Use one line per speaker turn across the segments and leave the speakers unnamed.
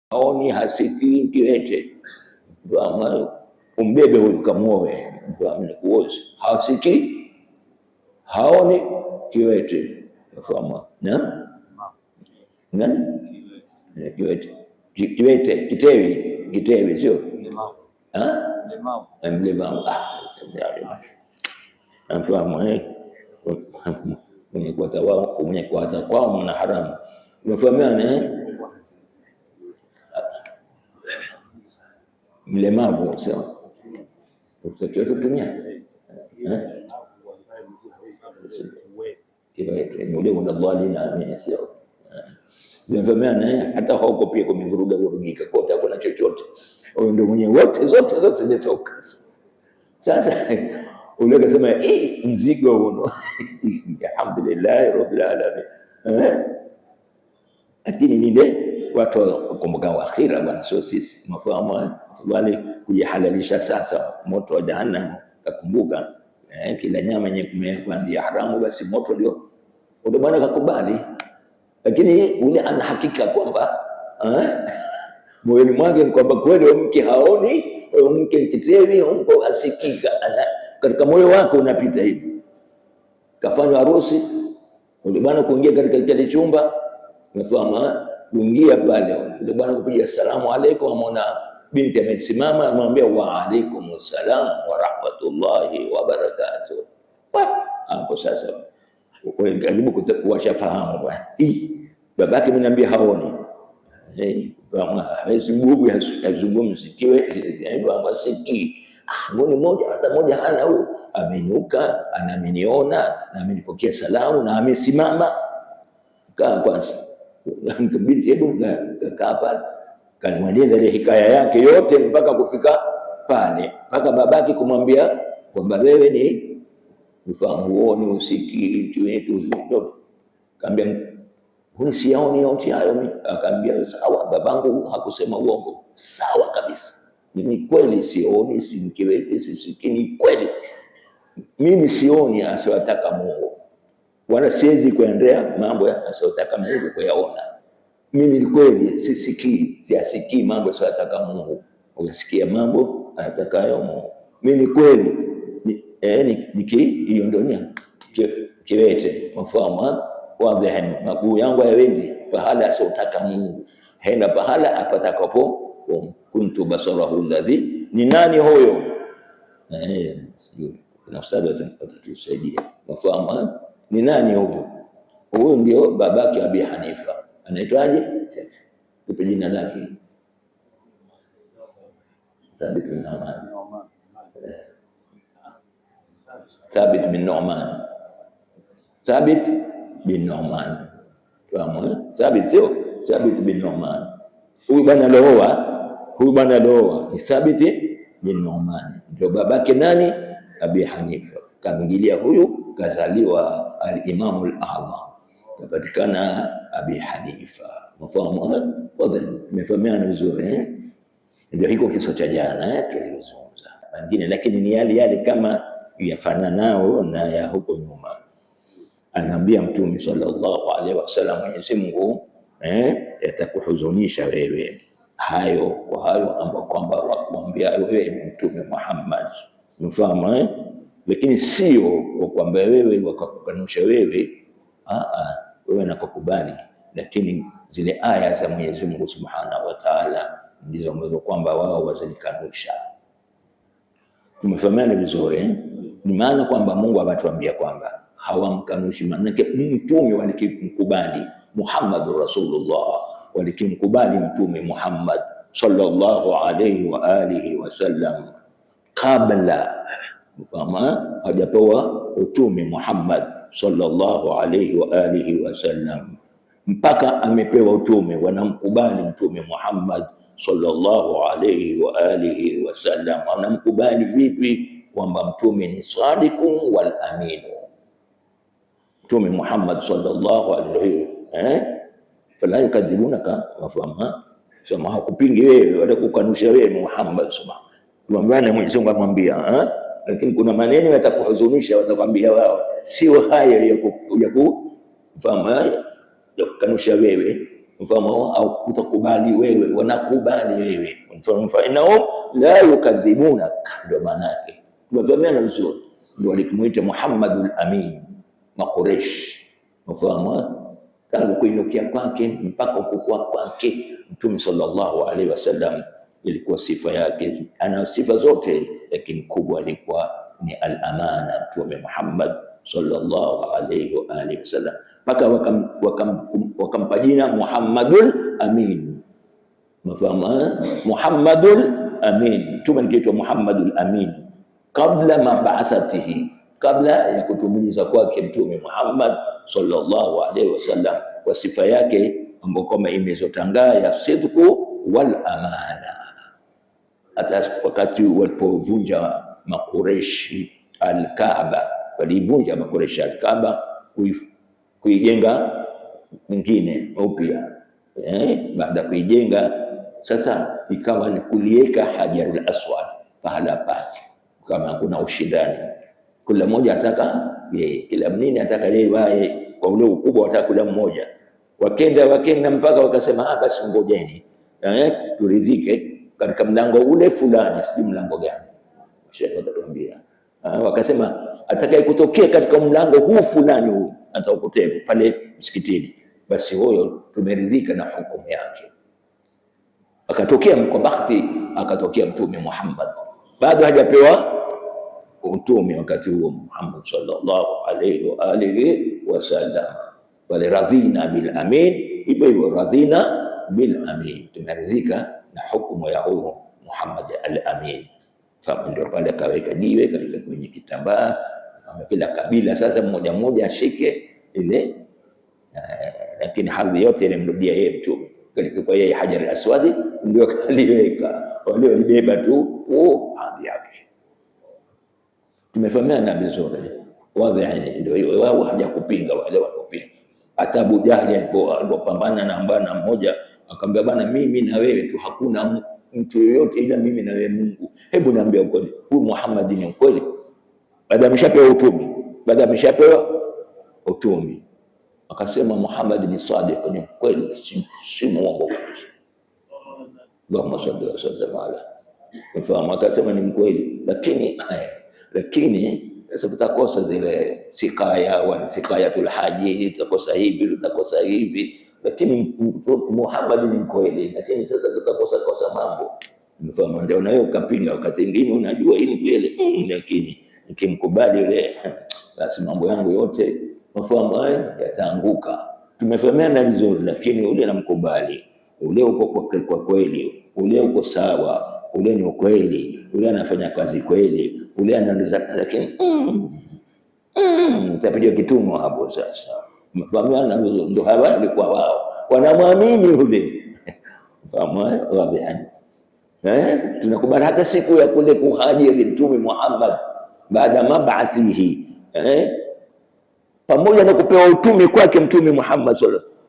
haoni, hasikii, kiwete. Ama umbebe huyu kamuoe, kuoza, hasikii, haoni, kiwete. Fahamu na nani kiwete, kiwete, kitewi sio mlemavu. Nafahamu mwenye kuata kwao mwana haramu. Umefahamiana mlemavu sawa, utakiwa kutumia ndio kuna dhalina sio. Umefahamiana hata huko pia kumevurugika kote, kuna chochote huyo ndio mwenye zote zimetoka. Sasa ule akasema mzigo huo alhamdulillah rabbil alamin. Lakini nile watu kumbuka akhira bwana, sio sisi. Mafahamu afadhali kujihalalisha sasa moto wa jahannam. Kakumbuka kila nyama yenye kumewekwa ndio haramu, basi moto ndio bwana kakubali. Lakini ule ana hakika kwamba moyoni mwake kwamba kweli mke haoni, mke kitevi, mko asikika, katika moyo wako unapita hivi. Kafanywa harusi ule bwana kuingia katika kile chumba, unafahamu kuingia pale ule bwana kupiga salamu alaykum, ameona binti amesimama, amwambia wa alaykum assalam wa rahmatullahi wa barakatuh. Hapo sasa wewe karibu kuwashafahamu bwana, babake mniambia haoni, hawezi bubu yazungumzi, kiwe baba sikii. Mbona moja hana huyo, amenuka, ameniona na amenipokea salamu na amesimama. Kaa kwanza, binti hebu kaa pale, kanimaliza ile hikaya yake yote mpaka kufika pale, mpaka babake kumwambia kwamba wewe ni ufahamu, huoni, usikii, kiwetu ndio. Kaambia huni sioni yote hayo. Akaambia sawa, babangu hakusema uongo, sawa kabisa, ni kweli, sioni, si kiwete, sisikii, ni kweli mimi sioni asiyotaka Mungu, wala siwezi kuendea mambo asiyotaka Mungu kuyaona. Mimi ni kweli sisikii, siasikii mambo asiyotaka Mungu, uyasikia mambo anatakayo Mungu. Mimi ni kweli hiyo ndio kiwete. Mfahamu wazi, maguu yangu hayaendi pahala asiyotaka Mungu, henda pahala apatakapo. Kuntu basarahu alladhi, ni nani huyo? Kuna ustadi atatusaidia. Mfahamu ni nani huyo? Huyo ndio babake Abi Hanifa. Anaitwaje? Kipi jina lake? Thabit bin Nu'man. Thabit bin Nu'man. Thabit bin Nu'man. Fahamu? Thabit bin Nu'man. Huyu bwana loa ni Thabit bin Nu'man, ndio babake nani? Abi Hanifa. Kamingilia huyu, kazaliwa al-Imam al-A'zam, kapatikana Abi Hanifa. Mfahamu? Mmefahamiana vizuri ndio hiko kisa cha jana tulizungumza mengine, lakini ni yale kama yafananao na ya huko nyuma. Anaambia Mtume sallallahu alaihi wasallam, Mwenyezi Mungu yatakuhuzunisha wewe hayo ambapo kwamba wakuambia wewe Mtume Muhammad. Mfahamu lakini sio kwamba wewe wakakukanusha wewe, wewe nakukubali, lakini zile aya za Mwenyezi Mungu Subhanahu wa Ta'ala ndizo ambazo kwamba wao wazikanusha. Tumefahamiana vizuri ni maana kwamba Mungu ametuambia kwamba hawamkanushi, manake mtume walikimkubali Muhammad Rasulullah, walikimkubali Mtume Muhammad sallallahu alayhi wa alihi wasallam kabla kama hajapewa utume Muhammad sallallahu alayhi wa alihi wasallam, mpaka amepewa utume wanamkubali Mtume Muhammad sallallahu alayhi wa alihi wasallam. Wanamkubali vipi? Kwamba mtume ni sadiqun wal aminu. Mtume Muhammad sallallahu alayhi fala yukadhibunaka, wafahamu sema hakupingi wewe wala kukanusha wewe Muhammad subhanahu wa ta'ala. Mwenyezi Mungu amwambia lakini kuna maneno yatakuhuzunisha, watakwambia wao sio haya ya kufahamu ya kukanusha wewe, mfano au kutakubali wewe, wanakubali wewe. Mfano innahum la yukadhibuna, ndio maana yake. Tumefahamiana vizuri. Ndio alimuita Muhammadul Amin Makuresh, mfano tangu kuinukia kwake mpaka kukua kwake Mtume sallallahu alaihi wasallam ilikuwa sifa yake. Ana sifa zote, lakini kubwa ilikuwa ni al-amana. Mtume Muhammad sallallahu alaihi wa alihi wasallam mpaka wakampa jina Muhammadul Amin. Mfahamu, Muhammadul Amin. Mtume aliitwa Muhammadul Amin kabla mab'athatihi, kabla ya kutumiliza kwake Mtume Muhammad sallallahu alaihi wasallam, kwa sifa yake ambayo kama imezotangaa ya sidqu wal amana. Hata wakati walipovunja Makureshi al-Kaaba, walivunja Makureshi al-Kaaba kuijenga mwingine upya, baada kuijenga sasa ikawa ni kuliweka Hajarul Aswad pahala pake, kama kuna ushindani, kila mmoja ataka yeye, kila mnini ataka yeye wae kwa ule ukubwa, wataka kila mmoja. Wakenda mpaka wakasema basi ngojeni turidhike katika mlango ule fulani, sijui mlango gani, Sheikh atatuambia. Wakasema atakaye kutokea katika mlango huu fulani, huu ataupoteza pale msikitini, basi huyo tumeridhika na hukumu yake. Akatokea kwa bahati, akatokea Mtume Muhammad, bado hajapewa utume wakati huo Muhammad sallallahu alaihi wa alihi wasallam. Wale radhina bil amin, hivyo radhina bil amin, tumeridhika na hukumu ya huyo Muhammad al-Amin. Fahamu, ndio pale kaweka jiwe katika kwenye kitambaa, kila kabila sasa mmoja mmoja ashike ile, lakini hadhi yote ilimrudia yeye Mtume. Kwa yeye Hajar al-Aswad ndio kaliweka, wale walibeba tu hadhi yake. Tumefahamiana vizuri, wazi. Ndio wao hajakupinga, wale wakupinga. Hata Abu Jahli alipopambana na mbana mmoja, akamwambia bana, mimi na wewe tu, hakuna mtu yoyote ila mimi na wewe Mungu. Hebu niambie ukweli, huyu Muhammad ni ukweli? Baada ameshapewa utume, akasema Muhammad ni sadiq, ni kweli, si muongo kabisa. Allahumma salli wa sallim ala. Mfahamu, akasema ni mkweli, lakini sasa tutakosa zile sikayatul haji, tutakosa hivi, lakini Muhammad ni mkweli, lakini sasa tutakosa mambo. Mfahamu, ndio nayo ukapinga wakati mwingine, unajua hii ni kweli, lakini nikimkubali yule, basi mambo yangu yote mafahamu yataanguka. Tumefahamiana vizuri, lakini ule namkubali, ule uko kwa kweli, ule uko sawa, ule ni ukweli, ule anafanya kazi kweli, ule analiza, lakini utapiga kitumwa hapo. Sasa mfahamiana vizuri, ndio hawa walikuwa wao wanamwamini yule. Fahamu wazi. Tunakubali hata siku ya kule kuhajiri Mtume Muhammad baada mab'athihi, pamoja na kupewa utume kwake Mtume Muhammad sallallahu alaihi wasallam,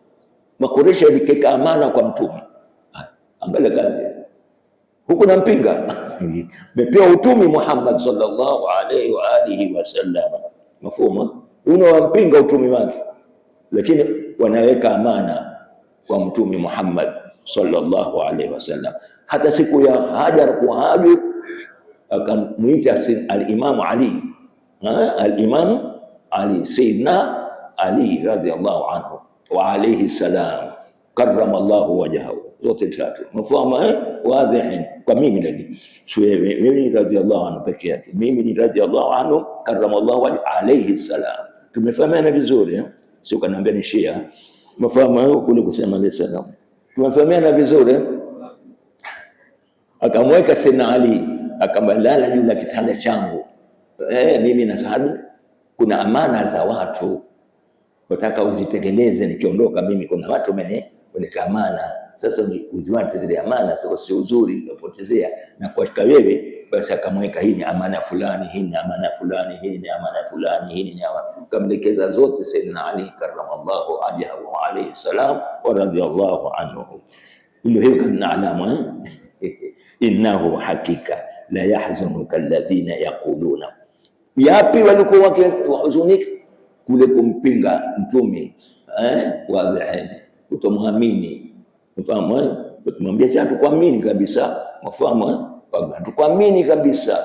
Makureshi walikeka amana kwa Mtume. Angalia kazi huku, nampinga mepewa utume Muhammad sallallahu alaihi wa alihi wasallam, mafhumu, unawampinga utume wake, lakini wanaweka amana kwa Mtume Muhammad sallallahu alaihi wasallam. Hata siku ya Hajar kuhaju, akamuita al-Imam Ali, al-Imam Ali, Sayyidina Ali radhiyallahu anhu wa alayhi salam, karrama Allahu wajhahu, zote tatu. Mfahamu wazi. Kwa mimi lakini mimi radhiyallahu anhu peke yake, mimi ni radhiyallahu anhu, karrama Allahu alayhi salam. Tumefahamiana vizuri, sio kanaambia ni Shia. Mfahamu kule kusema alayhi salam, tumefahamiana vizuri. Akamweka Sayyidina Ali, akamlala juu ya kitanda changu, mimi na Saadu, kuna amana za watu nataka uzitekeleze, nikiondoka mimi kuna watu wameneka amana, sasa uziwache zile amana, sio uzuri utapotezea na kuashika wewe. Basi akamweka, hii ni amana fulani, hii ni amana fulani, hii ni amana fulani, hii ni amana, kamlekeza zote Sayyidina Ali karramallahu wajhahu alayhi salam wa radiyallahu anhu. Hiyo kana alama innahu hakika la yahzunuka alladhina yaquluna, yapi walikuwa wakihuzunika kule kumpinga Mtume wazi. utomwamini. Unafahamu? Tumwambia cha tukuamini kabisa, unafahamu? Tukuamini kabisa,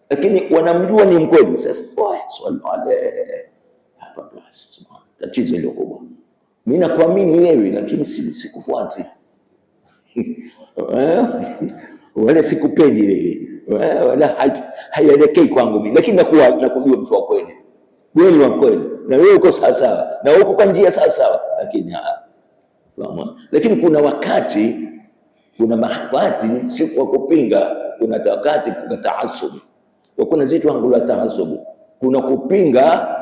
lakini wanamjua ni mkweli. Sasa hapa basi tatizo ile kubwa, mimi nakuamini wewe lakini sikufuati wala sikupendi wewe, wala haielekei kwangu mimi, lakini nakujua mtu wa kweli, wewe ni wa kweli na wewe uko sawa sawa na uko kwa njia sawa sawa, lakini kuna wakati si kwa kupinga, kuna wakati kuna taasubi, kuna zitu wangu la taasubi, kuna kupinga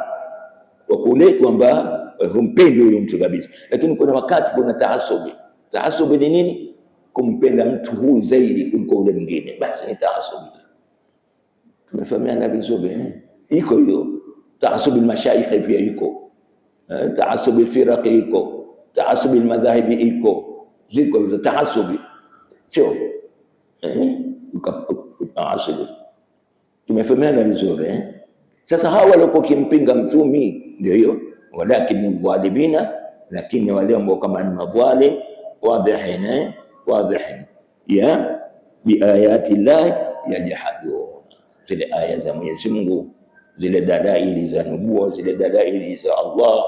kwa kule kwamba humpendi huyo mtu kabisa, lakini kuna wakati kuna taasubi. Taasubi ni nini? Kumpenda mtu huyu zaidi kuliko ule mwingine, basi ni taasubi. Tumefahamiana vizuri? Iko hiyo taasubi. Mashaikh pia iko taasubi, firaqi iko taasubi, madhahibi iko, ziko hizo taasubi, sio taasubi. Tumefahamiana vizuri? Sasa hawa walikuwa kimpinga mtumi ndio hiyo, walakin dhalimina, lakini wale ambao kama ni madhalim wadhihina ya biayati llahi yajhadun, zile aya za Mwenyezi Mungu, zile dalaili za nubuwa, zile dalaili za Allah,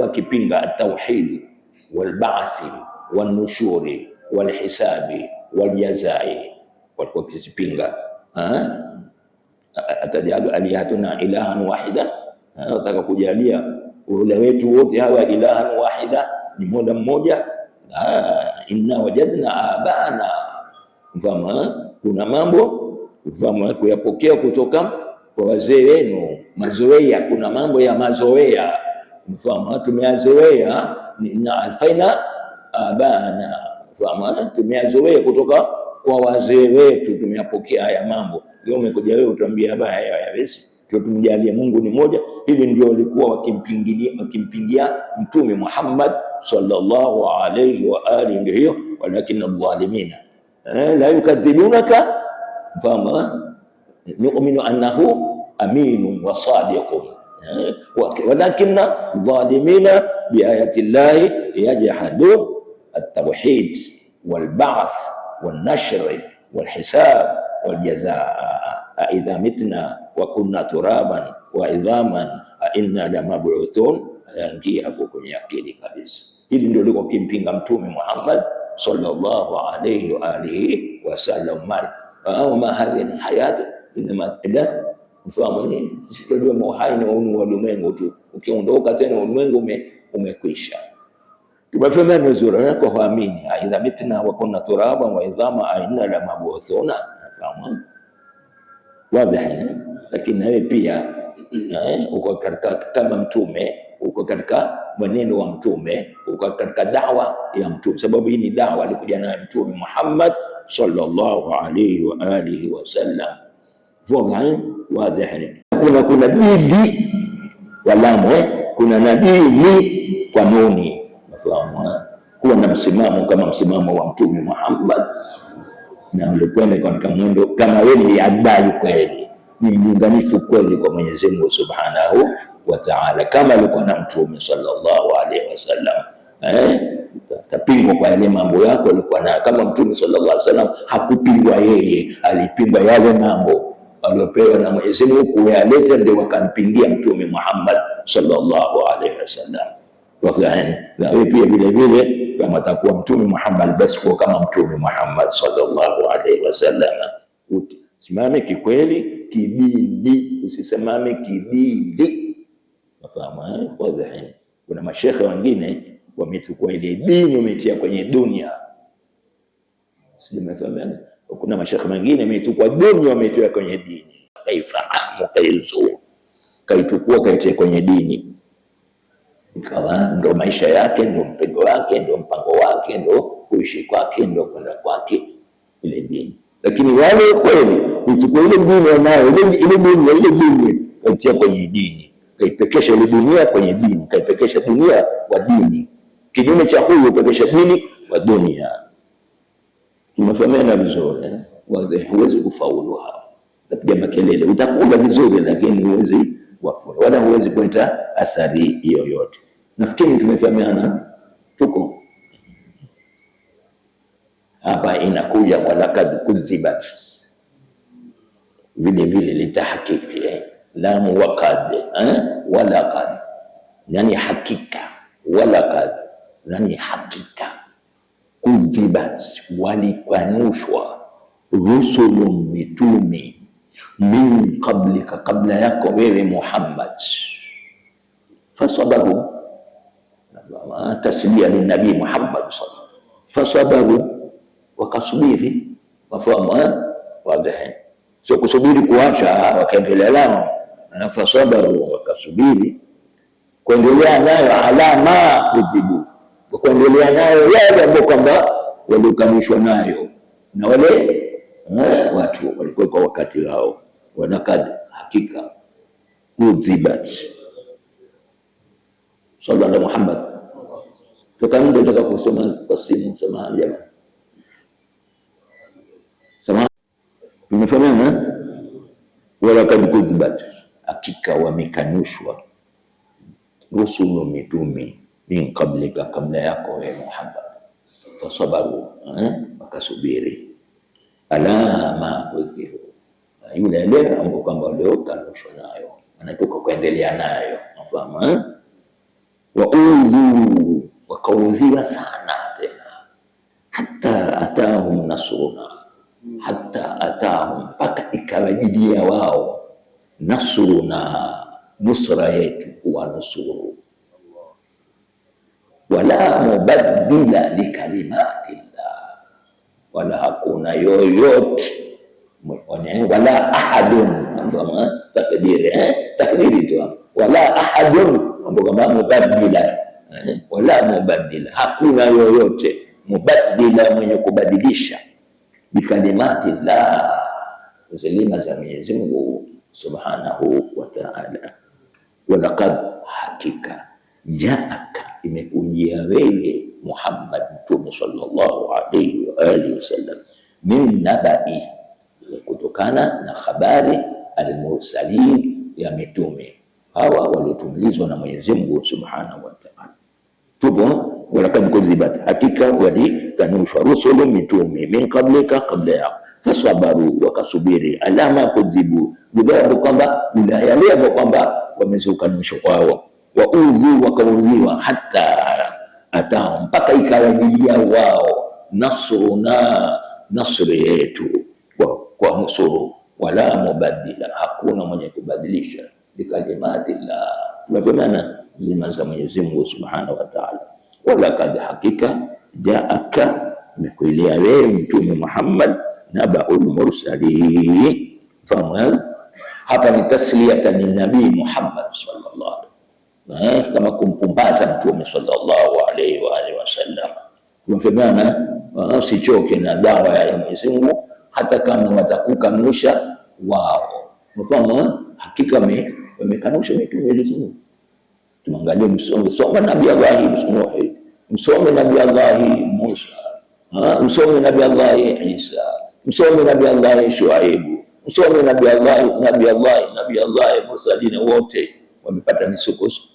wakipinga at-tauhid wal-ba'thi wan-nushuri wal-hisabi wal-jazai, walikuwa kizipinga. Atajalu alihatuna ilahan wahida, nataka kujalia ule wetu wote hawa ilahan wahida, ni moja mmoja. Inna wajadna abana, kuna mambo kuyapokea kutoka kwa wazee wenu, mazoea. Kuna mambo ya mazoea, tumeyazoea. Inna alfaina abana, tumeyazoea kutoka kwa wazee wetu, tumeyapokea haya mambo. Leo umekuja wewe utuambia haba hayawezi, tumjalie Mungu ni moja. Hili ndio walikuwa wakimpingia Mtume Muhammad sallallahu alayhi wa alihi, ndio hiyo. Walakin adh-dhalimina la yukadhibunaka fama nu'minu annahu aminun wa sadiqun, walakin adh-dhalimina biayati llahi yajhadun at-tawhid wal-ba'th wan-nashr wal-hisab wal-jazaa. Aidha mitna wa kunna turaban wa idhaman inna lamab'uthun, yaingia hapo kwenye akili kabisa. Hili ndio liko kimpinga Mtume Muhammad sallallahu alayhi wa alihi wasallam. Ma hadhihi hayat inma ila mfahamu ni sisi tunajua uhai na ulimwengu tu, ukiondoka tena ulimwengu umekwisha. Tumefanya nzuri na kuamini aidha mitna wa kunna turaban wa idhama inna lamab'uthuna, kama wazi. Lakini wewe pia uko katika kama mtume, uko katika mwenendo wa mtume, uko katika dawa ya mtume, sababu hii ni dawa alikuja nayo Mtume Muhammad sallallahu alayhi wa alihi wasallam. Wazi. Kuna dini walamu, kuna nadini kwa nuni, unafahamu? Kuwa na msimamo kama msimamo wa Mtume Muhammad, na ulikwenda katika mwendo kama wewe ni adai kweli, ni mlinganifu kweli kwa Mwenyezi Mungu Subhanahu wa Ta'ala, kama alikuwa na Mtume sallallahu alaihi wasallam. Tapingwa kwa yale mambo yako alikuwa nayo, kama Mtume sallallahu alaihi wasallam hakupingwa yeye, alipingwa yale mambo aliyopewa na Mwenyezi Mungu kuyaleta, ndio wakampingia Mtume Muhammad sallallahu alaihi wasallam. Na wewe pia vile vile kama atakuwa Mtume Muhammad, basi kwa kama Mtume Muhammad sallallahu alaihi wasallam, usimame kikweli kidini, usisimame kidini. Nafahamu wazi. Kuna mashekhe wengine wamechukua ile dini wametia kwenye dunia, sio? Mnafahamu? Kuna mashekhe wengine wamechukua dunia wametia kwenye dini, kaifahamu kaichukua kaitia kwenye dini, ikawa ndo maisha yake, ndo mpengo wake, ndo mpango wake, ndo kuishi kwake, ndo kwenda kwake ile dini. Lakini wale kweli kuchukua ile dini wanayo, ile dini kaitia kwenye dini, kaipekesha ile dunia kwenye dini, kaipekesha dunia kwa dini, kinyume cha huyu upekesha dini kwa dunia. Tumefahamana vizuri? Huwezi kufaulu hapa, utapiga makelele, utakula vizuri, lakini huwezi wafura wala huwezi kuleta athari yoyote. Nafikiri tumefahamana, tuko inakuja walaqad kudhibat vile vile litahakiki lamu waqad walaqad yani hakika, walaqad yani hakika, kudhibat walikanushwa, rusulun mitumi, min qablika kabla yako wewe Muhammad, fasabaru taslia linabii Muhammad sallallahu alaihi wasallam, fasabaru wakasubiri, mafahamu wadhi, sio kusubiri kuacha wakaendelea nao, fasabaru wakasubiri kuendelea nayo, alama kujibu kuendelea nayo yale ambayo kwamba walikanishwa nayo na wale watu walikuwa kwa wakati wao. Walaqad hakika kudhibat sallallahu alaihi Muhammad. Tukaenda tutaka kusoma kwa simu, samahani jamani, samahani, tumefahamana. Walaqad kudhibat hakika wamekanushwa, rusulu mitumi, min qablika kabla yako wewe Muhammad, fasabaru wakasubiri, alama kudhibu yule ile ambayo kwamba waliokanushwa nayo anatoka kuendelea nayo, nafahamu waudhu wakaudhiwa sana tena, hata atahum nasruna, hata atahum mpaka ikawajidia wao nasruna, nusra yetu kuwa nusuru, wala mubaddila likalimatillah, wala hakuna yoyote wala ahadun, takdiri tu, wala ahadun kama mubaddila, wala mubaddila hakuna yoyote, mubaddila mwenye kubadilisha, bikalimatillah zilima za Mwenyezi Mungu subhanahu wa ta'ala. Walaqad hakika jaaka imekujia wewe Muhammad mtume sallallahu alayhi wa alihi wasallam, min nabai kutokana na habari, almursalin ya mitume hawa waliotumilizwa na Mwenyezi Mungu subhanahu wa ta'ala. Tupo walaqad kudhibat hakika walikanushwa, rusulu mitume, min qablika kabla yao, fasabaru wakasubiri, alama kudhibu bila kwamba bila yale ambayo kwamba wamezukanishwa kwao, waudhi wakaudhiwa, hata atao mpaka ikawajilia wao nasruna, nasri yetu kwa nusuru, wala mubaddila hakuna mwenye kubadilisha, bikalimatillah tunafanana zima za Mwenyezi Mungu subhanahu wa ta'ala. Walaqad hakika jaaka imekuilia wewe mtume Muhammad nabaul mursalin, fahamu hapa ni tasliyatan linabii Muhammad sallallahu alaihi wasallam, kama kumpumbaza mtume sallallahu alaihi wa alihi wasallam. Tumefahamana, usichoke na dawa ya Mwenyezi Mungu hata kama watakukanusha wao. Mfano hakika wamekanusha mitume wa Mwenyezi Mungu. Tuangalie msome nabii Allah Nuh, msome nabii Allah Musa, msome nabii Allah Isa, msome nabii Allah Shuaib, msome nabii Allah mursalin, wote wamepata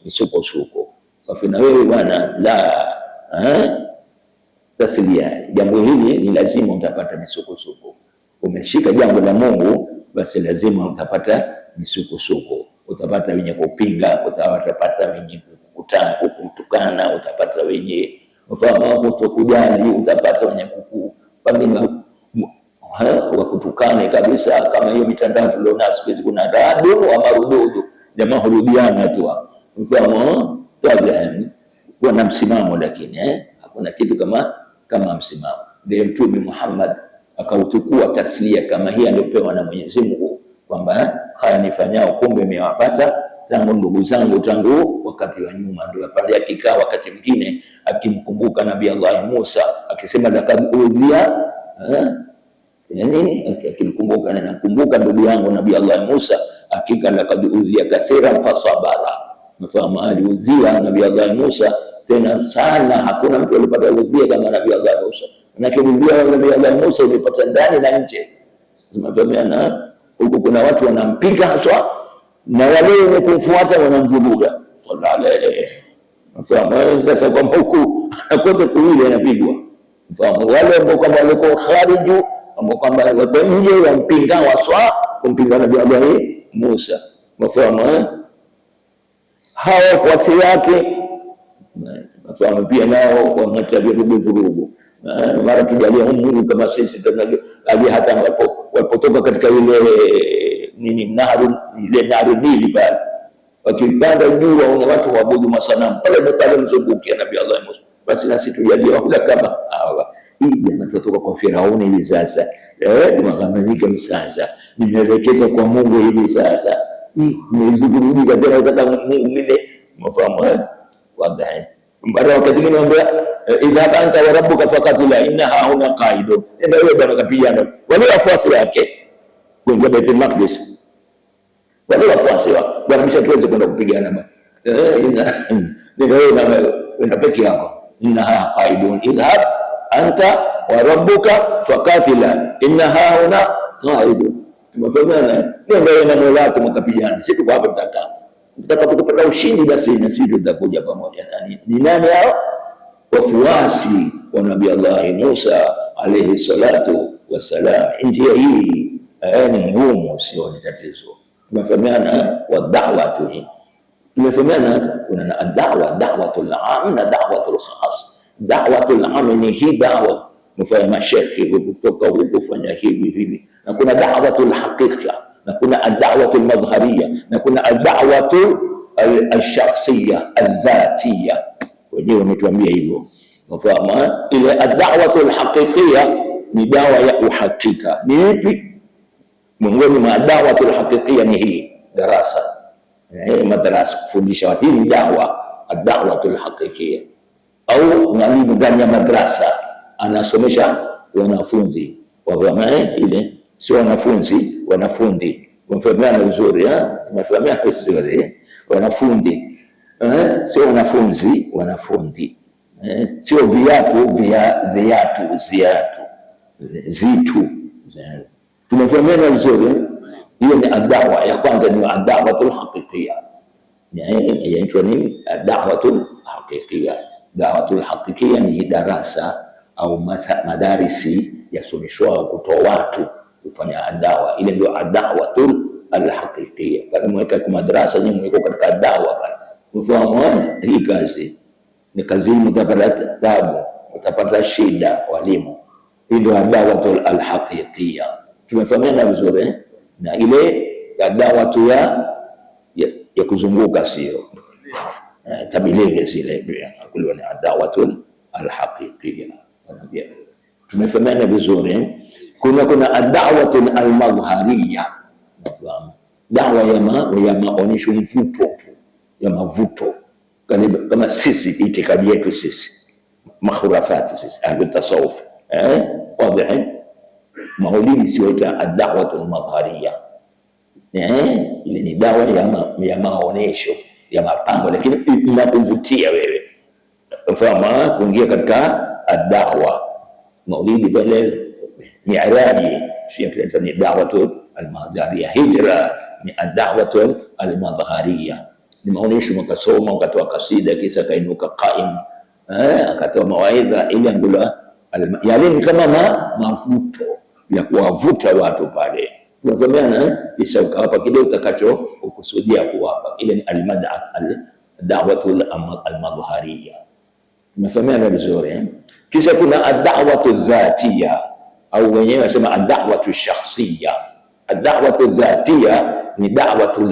misukosuko. Wafina wewe bwana la taslia, jambo hili ni lazima utapata misukosuko. Umeshika jambo la Mungu, basi lazima utapata misukosuko, utapata wenye kupinga, utapata wenye kukutukana, utapata wenye mfano kutokujali, utapata wenye kupinga wa kutukana kabisa. Kama hiyo mitandao tuliona siku hizi, kuna radu wa marududu, jamaa hurudiana tu, mfano tabia wana msimamo, lakini hakuna kitu kama msimamo. Ndio Mtume Muhammad akauchukua taslia kama hii aliyopewa na Mwenyezi Mungu, kwamba haya nifanyao kumbe imewapata tangu ndugu zangu tangu wakati wa nyuma. Ndio pale akikaa wakati mwingine akimkumbuka Nabii Allah Musa akisema laqad udhiya yani akimkumbuka na nakumbuka ndugu yangu Nabii Allah Musa, hakika laqad udhiya kathira fasabara. Mfahamu aliudhiwa Nabii Allah Musa tena sana, hakuna mtu alipata udhia kama Nabii Allah Musa. Na kudhia Nabii Allah Musa ilipata ndani na nje. Tunafahamiana, huko kuna watu wanampiga haswa na wale wenye kumfuata wanamvuruga. Sallallahu alaihi wasallam. Sasa kwa huku akote kuwili anapigwa. Mfahamu wale ambao kwamba walikuwa khariju, ambao kwamba walikuwa nje wampinga waswa kumpinga Nabii Allah Musa. Mfahamu hawa wafuasi wake, mfahamu pia nao wanatabia vurugu. Mara tujalie Mungu kama sisi tunajua hata walipotoka katika ile nini naru Nili pale, wakipanda juu waone watu waabudu masanamu pale mzungukia Nabii Allah Musa. Basi nasi tujalie wala kama hawa. Hii jamaa tutoka kwa Firauni hivi sasa, tumekamilika sasa, nimeelekeza kwa Mungu hivi sasa, nimezungumzia tena kama mwingine. Mfahamu wazi. Baada wakati mwingine anambia idha anta wa rabbuka faqatila innaha huna qaidun, ndio yeye bwana kapigana wale wafuasi wake kuingia Baitul Maqdis, wale wafuasi wake bwana, kisha tuweze kwenda kupigana bwana, ndio wewe na peke yako, innaha qaidun idhhab anta wa rabbuka faqatila innaha huna qaidun. Tumefahamiana, ndio wewe na Mola wako mkapigana, sisi tuko hapa tutakapopata ushindi, basi na sisi tutakuja pamoja. Ni nani hao? Wafuasi wa Nabii Allah Musa alayhi salatu wassalam. Njia hii ni ngumu, sio ni tatizo. Tumefahamiana wa da'watu hii, tumefahamiana kuna da'watul 'am na da'watul khas. Da'watul 'am ni hii da'wa mfanya shekhi kutoka kufanya hivi, na kuna da'watul haqiqa, na kuna ad-da'watul madhhariyya, na kuna ad-da'watul al-shakhsiyya al-dhatiyya. Wenyewe wametuambia hivyo. Mfahamu ile ad-da'watul haqiqiyya ni dawa ya uhakika. Ni ipi? Miongoni mwa da'watul haqiqiyya ni hii darasa, madrasa kufundisha watu. Ni dawa ad-da'watul haqiqiyya. Au mwalimu ndani ya madrasa anasomesha wanafunzi ile, sio wanafunzi. Mfahamiana vizuri, mfahamiana vizuri. Wanafunzi sio wanafunzi, sio zitu. Tumefahamiana vizuri. Hiyo ni adawa ya kwanza, ni adawatul haqiqiyya. Yaitwa nini? Adawatul haqiqiyya. Dawatul haqiqiyya ni darasa au madarisi yasomeshwa kutoa watu kufanya dawa. Ile ndio adawatul alhaqiqiyya. Kama mweka kwa madrasa nyinyi mweko katika dawa pale, mfahamu hii kazi ni kazi, mtapata taabu, mtapata shida walimu. Hii ndio adawatul alhaqiqiyya. Tumefahamiana vizuri. Na ile dawatu ya kuzunguka, sio tabilighi zile, kulio ni adawatul alhaqiqiyya. Tumefahamiana vizuri. Kuna ad-da'watul al-madhhariyya, dawa ya maonyesho, mvuto ya mavuto, kama sisi itikadi yetu sisi makhurafati, sisi ahli tasawuf wazi. Maulidi sio ad-da'watul madhhariyya, ile ni dawa ya maonyesho ya mapambo, lakini inakuvutia wewe ufahamu kuingia katika ad-da'wa. Maulidi pale mi'raji sio ni da'watu al-madhhariyya. Hijra ni ad-da'watu al-madhhariyya, ni maonyesho. Mkasoma ukatoa kasida, kisha kainuka qaim, akatoa mawaidha, ili angula yale kama mavuto ya kuwavuta watu pale. Tunafahamiana, kisha ukawapa kile utakacho ukusudia kuwapa. Ile ni ad-da'watu al-madhhariyya. Tunafahamiana vizuri. Kisha kuna ad-da'watu dhatiyya, au wenyewe wasema ad-da'watu shakhsiyya. Ad-da'watu dhatiyya ni da'watu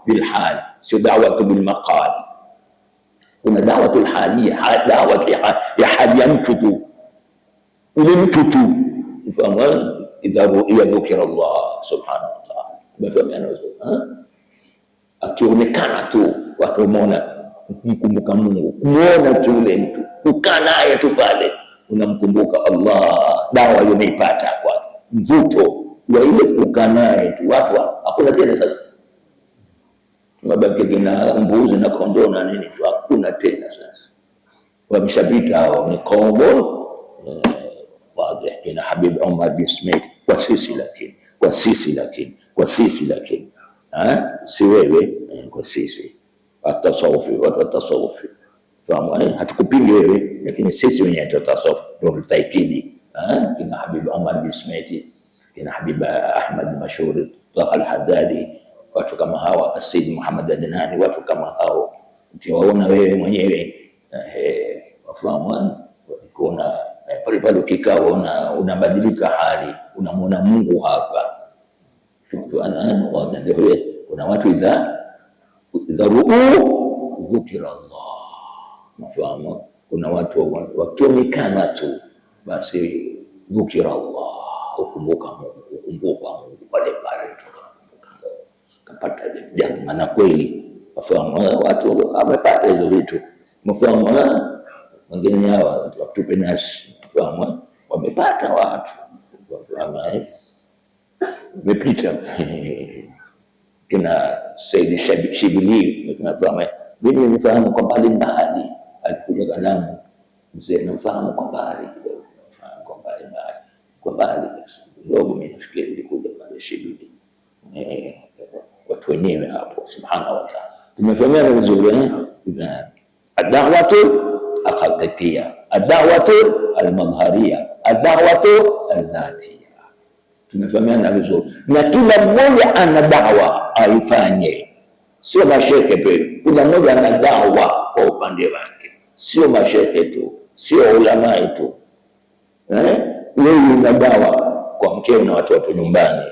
bil hal, sio da'watu bil maqal. Kuna da'watu haliyya, da'watu ya hali ya mtu tu, ule mtu tu. Mfahamu, idha ru'iya dhukira Allah subhanahu wa ta'ala. Mfahamiana vizuri. Akionekana tu watu wameona, mkumbuka Mungu, muona tu ule mtu, ukaa naye tu pale, unamkumbuka Allah. Dawa hiyo umeipata kwa mvuto wa ile kukaa naye tu. Watu hakuna tena sasa, mabaki kina mbuzi na kondoo na nini tu, hakuna tena sasa, wameshapita hao. Ni kombo wazi. Kina Habib Umar bin Smith, kwa sisi lakini si wewe, kwa sisi. Atasawufi, watu watasawufi fahamu. Hatukupingi wewe, lakini sisi wenye tasawuf ndio tutaikidi. Kina Habib Omar Bismeti, kina Habib Ahmad Mashhuri, Taha Al-Haddadi, watu kama hawa, Said Muhammad Adnani, watu kama hao ukiwaona wewe mwenyewe wafahamu, ukiona pale pale ukikaa unabadilika hali, unamwona Mungu hapa. Kuna watu idha ruu dhukira Allah, unafahamu. Kuna watu wakionekana tu basi dhukira Allah, ukumbuka Mungu pale pale, kapata jambo. Maana kweli wafahamu watu wamepata hizo vitu, mfahamu. Wengine hawa watupe nasi, wafahamu, wamepata watu, wafahamu, wamepita. Kina Said Shibili, tunafahamu. Mimi nimefahamu kwa mbali mbali, alikuja Kalamu mzee, nafahamu kwa mbali, kwa mbali ndogo. Mimi nafikiri nilikuja pale Shibili, watu wenyewe hapo, subhanahu wa ta'ala. Tumefahamiana vizuri. Ad-da'watu al-haqiqiyya, ad-da'watu al-madhhariyya, ad-da'watu al-dhatiyya. Tumefahamiana vizuri, na kila mmoja ana da'wa aifanye, sio mashehe tu. Kila mmoja ana da'wa kwa upande wake, sio mashehe tu, sio ulama tu. Wewe una da'wa kwa mkeo na watoto nyumbani,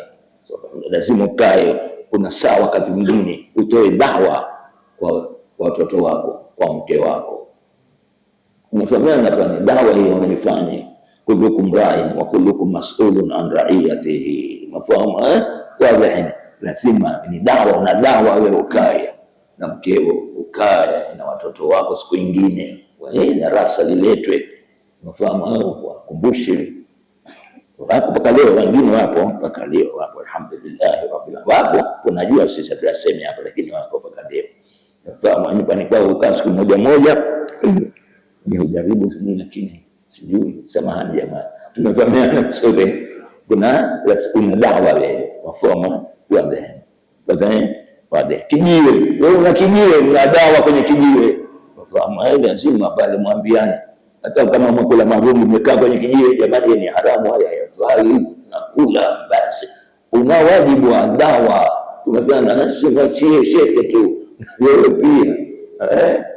lazima ukae kuna saa wakati mwingine utoe da'wa kwa watoto wako, kwa mke wako. Unafahamiana kwa da'wa hiyo unifanye. Kullukum ra'in wa kullukum mas'ulun an ra'iyatihi, mafahamu wazi. Lazima ni da'wa, una da'wa wewe, ukae na mkeo, ukae na watoto wako. Siku nyingine darasa liletwe, mafahamu, wakumbushe. Wapo mpaka leo, wengine wapo mpaka leo, wapo alhamdulillah rabbil alamin. Wapo unajua sisi tunasema hapa, lakini wapo mpaka leo. Fahamu, nyumbani kwao ukaa siku moja ni ujaribu sini, lakini sijui, samahani jamaa, tumefahamiana sote. Kuna da'wa wewe, wafahamu, wade kijiwe, wewe una kijiwe, una da'wa kwenye kijiwe, wafahamu. Lazima pale mwambiane. Hata kama mkula marumi mmekaa kwenye kijiwe, jamani, ni haramu haya, yafai tunakula, basi una wajibu wa da'wa. Tumefahamiana, sio shehe tu, wewe pia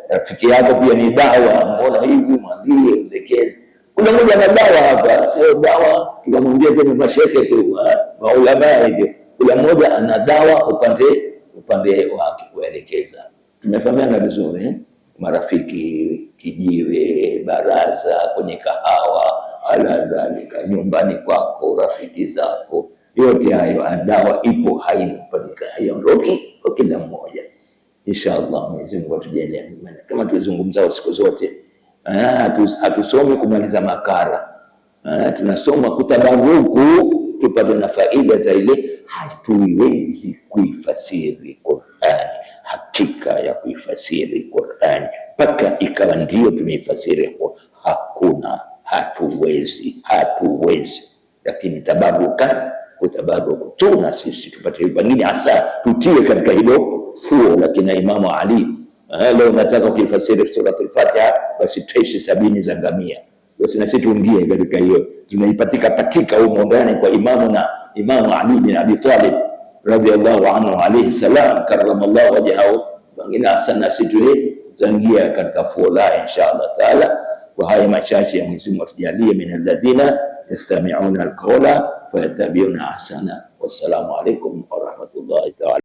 rafiki yako pia ni da'wa. Mbona hivi? Mwambie, elekeze. Kuna mmoja na da'wa hapa, sio da'wa tunamwambia tena mashehe tu, maulama hiyo. Kuna mmoja ana da'wa upande wake kuelekeza. Tumefahamiana vizuri. Marafiki, kijiwe, baraza, kwenye kahawa, haladhalika nyumbani kwako, rafiki zako, yote hayo da'wa ipo, haiondoki kwa kila mmoja. Inshallah Mwenyezi Mungu atujalie. Kama tulizungumzao siku zote, hatusomi kumaliza makara, tunasoma kutabaruku, tupate na faida za ile. Hatuwezi kuifasiri Qur'ani, hakika ya kuifasiri Qur'ani mpaka ikawa ndio tumeifasiri. Hakuna, hatuwezi. Lakini kutabaruku tuna sisi tupate pengine hasa tutie katika hilo fuo. Lakini Imamu Ali, leo nataka kuifasiri suratul Fatiha, basi tutaishi 70 za ngamia. Basi na sisi tuingie katika hiyo, tunaipatika huko ndani kwa Imamu Ali bin Abi Talib radhiyallahu anhu alayhi salam, karamallahu wajhahu. Pengine hasa na sisi tuingia katika fuo la inshallah taala. Kwa haya machache ya Mwenyezi Mungu atujalie min alladhina yastami'una alqawla fayattabi'una ahsana. Wassalamu alaykum wa rahmatullahi ta'ala.